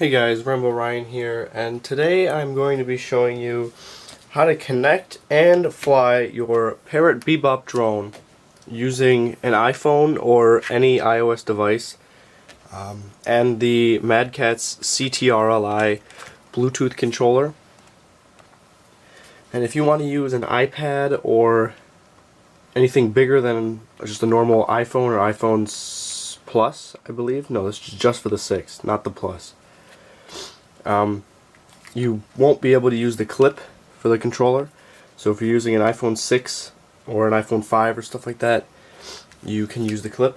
Hey guys, Rainbow Ryan here, and today I'm going to be showing you how to connect and fly your Parrot Bebop drone using an iPhone or any iOS device and the Mad Catz CTRLI Bluetooth controller. And if you want to use an iPad or anything bigger than just a normal iPhone or iPhone's Plus, I believe. No, this is just for the 6, not the Plus. You won't be able to use the clip for the controller. So if you're using an iPhone 6 or an iPhone 5 or stuff like that, you can use the clip.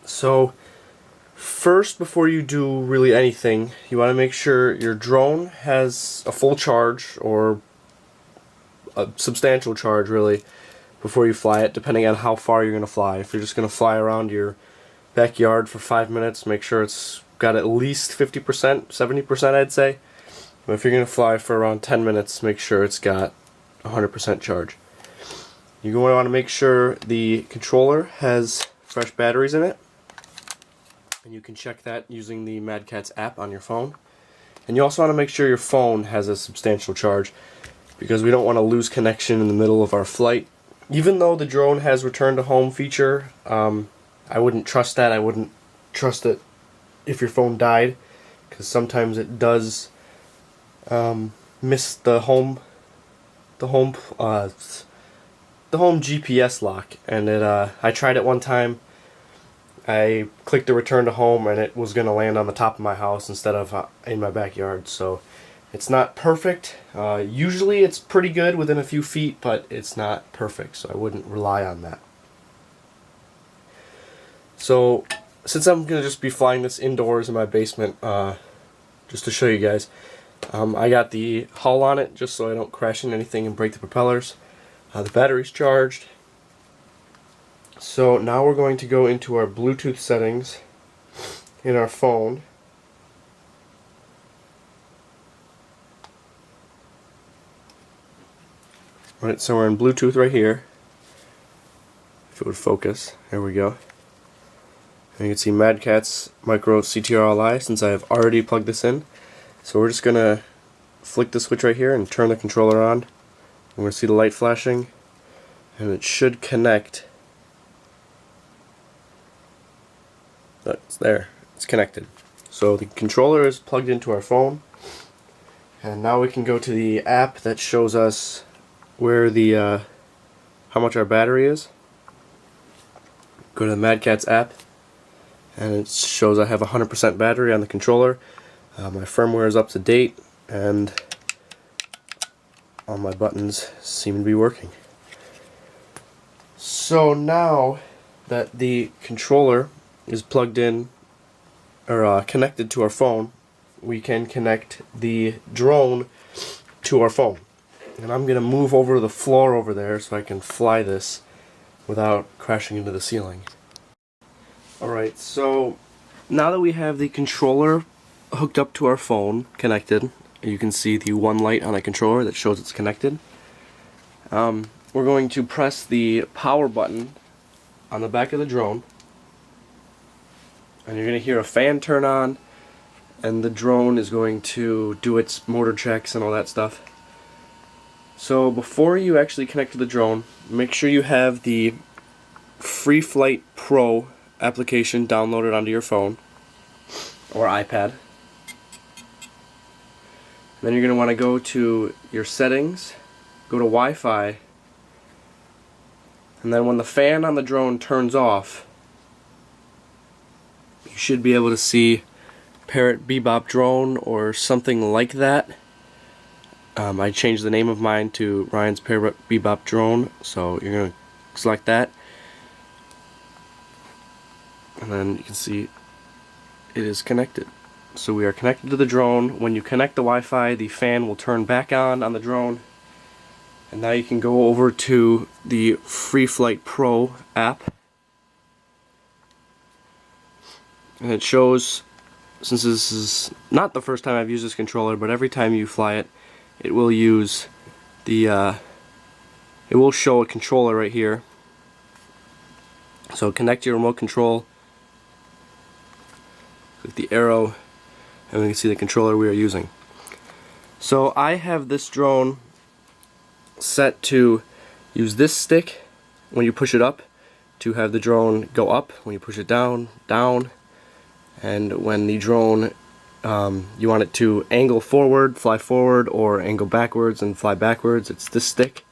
So first, before you do really anything, you want to make sure your drone has a full charge or a substantial charge really before you fly it, depending on how far you're going to fly. If you're just going to fly around your backyard for 5 minutes, make sure it's got at least 50%, 70% I'd say. But if you're going to fly for around 10 minutes, make sure it's got 100% charge. You're going to want to make sure the controller has fresh batteries in it, and you can check that using the Mad Catz app on your phone. And you also want to make sure your phone has a substantial charge, because we don't want to lose connection in the middle of our flight. Even though the drone has return to home feature, I wouldn't trust that. I wouldn't trust it if your phone died, because sometimes it does miss the home GPS lock, and I tried it one time. I clicked the return to home and it was going to land on the top of my house instead of in my backyard. So it's not perfect. Usually it's pretty good within a few feet, but it's not perfect, so I wouldn't rely on that. So since I'm going to just be flying this indoors in my basement, just to show you guys, I got the hull on it just so I don't crash into anything and break the propellers. The battery's charged. So now we're going to go into our Bluetooth settings in our phone. Right, so we're in Bluetooth right here. If it would focus, there we go. And you can see Mad Catz Micro CTRLI since I have already plugged this in. So we're just going to flick the switch right here and turn the controller on. We're going to see the light flashing, and it should connect. That's there. It's connected. So the controller is plugged into our phone, and now we can go to the app that shows us where the how much our battery is. Go to the Mad Catz app, and it shows I have 100% battery on the controller. My firmware is up to date, and all my buttons seem to be working. So now that the controller is plugged in or connected to our phone, we can connect the drone to our phone. And I'm going to move over to the floor over there so I can fly this without crashing into the ceiling. Alright, so now that we have the controller hooked up to our phone, connected, you can see the one light on the controller that shows it's connected. We're going to press the power button on the back of the drone, and you're going to hear a fan turn on, and the drone is going to do its motor checks and all that stuff. So before you actually connect to the drone, make sure you have the Free Flight Pro application downloaded onto your phone or iPad. Then you're going to want to go to your settings, go to Wi-Fi, and then when the fan on the drone turns off, you should be able to see Parrot Bebop Drone or something like that. I changed the name of mine to Ryan's Parrot Bebop Drone, so you're going to select that. And then you can see it is connected. So we are connected to the drone. When you connect the Wi-Fi, the fan will turn back on the drone. And now you can go over to the Free Flight Pro app. And it shows, since this is not the first time I've used this controller, but every time you fly it, it will use the, it will show a controller right here. So connect your remote control click the arrow, and we can see the controller we are using. So I have this drone set to use this stick when you push it up, to have the drone go up when you push it down, down, and when the drone you want it to angle forward, fly forward, or angle backwards and fly backwards, it's this stick.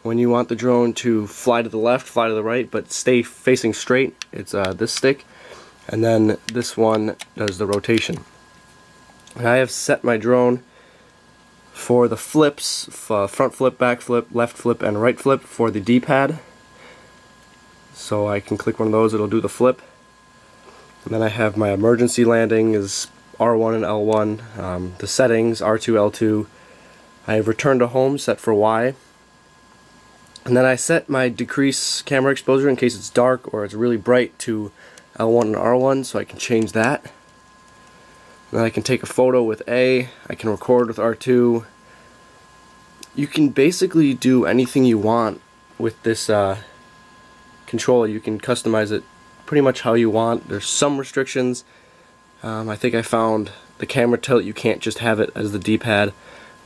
When you want the drone to fly to the left, fly to the right, but stay facing straight, it's this stick. And then this one does the rotation. And I have set my drone for the flips, front flip, back flip, left flip, and right flip for the D-pad. So I can click one of those, it'll do the flip. And then I have my emergency landing is R1 and L1, the settings R2, L2. I have return to home set for Y. And then I set my decrease camera exposure in case it's dark or it's really bright to L1 and R1, so I can change that. And then I can take a photo with A, I can record with R2. You can basically do anything you want with this controller. You can customize it pretty much how you want. There's some restrictions. I think I found the camera tilt, you can't just have it as the D-pad,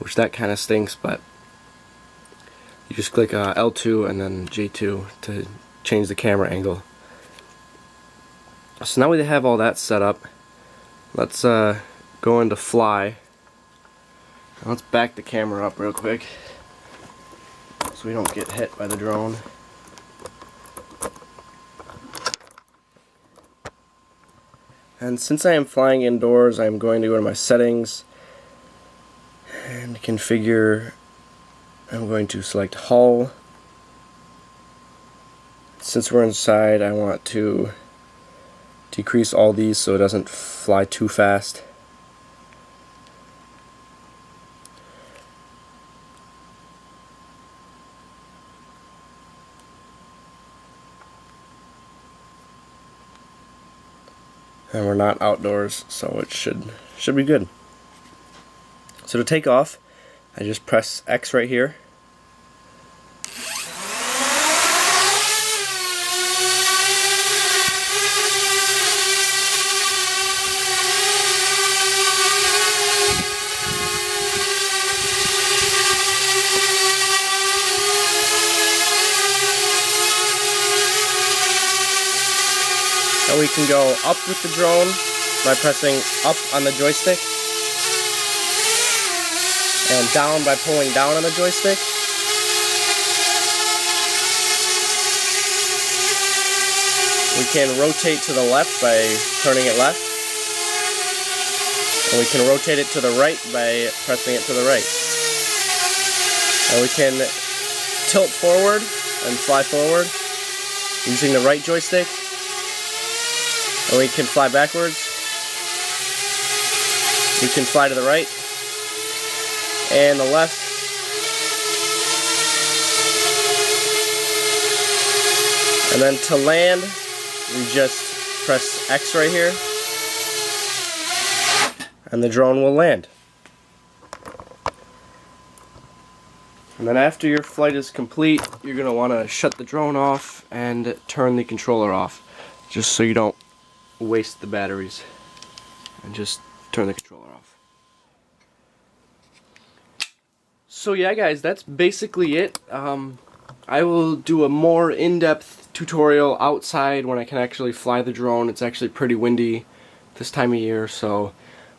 which that kind of stinks, but you just click L2 and then J2 to change the camera angle. So now we have all that set up, let's go into fly. Let's back the camera up real quick so we don't get hit by the drone. And since I am flying indoors, I'm going to go to my settings and configure. I'm going to select hull. Since we're inside, I want to decrease all these so it doesn't fly too fast. And we're not outdoors, so it should be good. So to take off, I just press X right here. And we can go up with the drone by pressing up on the joystick, and down by pulling down on the joystick. We can rotate to the left by turning it left, and we can rotate it to the right by pressing it to the right. And we can tilt forward and fly forward using the right joystick. And we can fly backwards. We can fly to the right and the left. And then to land, we just press X right here, and the drone will land. And then after your flight is complete, you're going to want to shut the drone off and turn the controller off, just so you don't waste the batteries, and just turn the controller off. So yeah guys, that's basically it. I will do a more in-depth tutorial outside when I can actually fly the drone. It's actually pretty windy this time of year, so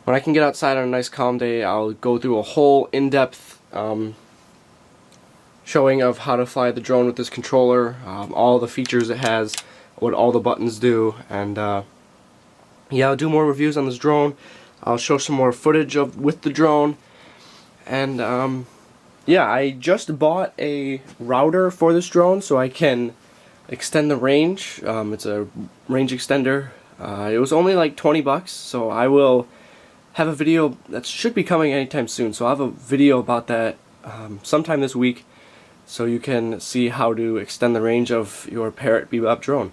when I can get outside on a nice calm day, I'll go through a whole in-depth showing of how to fly the drone with this controller, all the features it has, what all the buttons do, and yeah, I'll do more reviews on this drone. I'll show some more footage with the drone, and yeah, I just bought a router for this drone so I can extend the range. It's a range extender. It was only like 20 bucks, so I will have a video that should be coming anytime soon. So I'll have a video about that sometime this week, so you can see how to extend the range of your Parrot Bebop drone.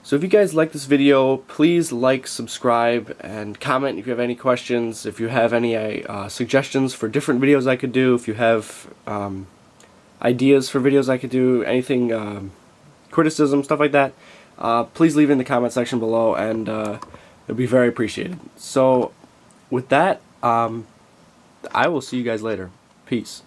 So if you guys like this video, please like, subscribe, and comment if you have any questions, if you have any suggestions for different videos I could do, if you have ideas for videos I could do, anything, criticism, stuff like that, please leave it in the comment section below, and It'd be very appreciated. So with that, I will see you guys later. Peace.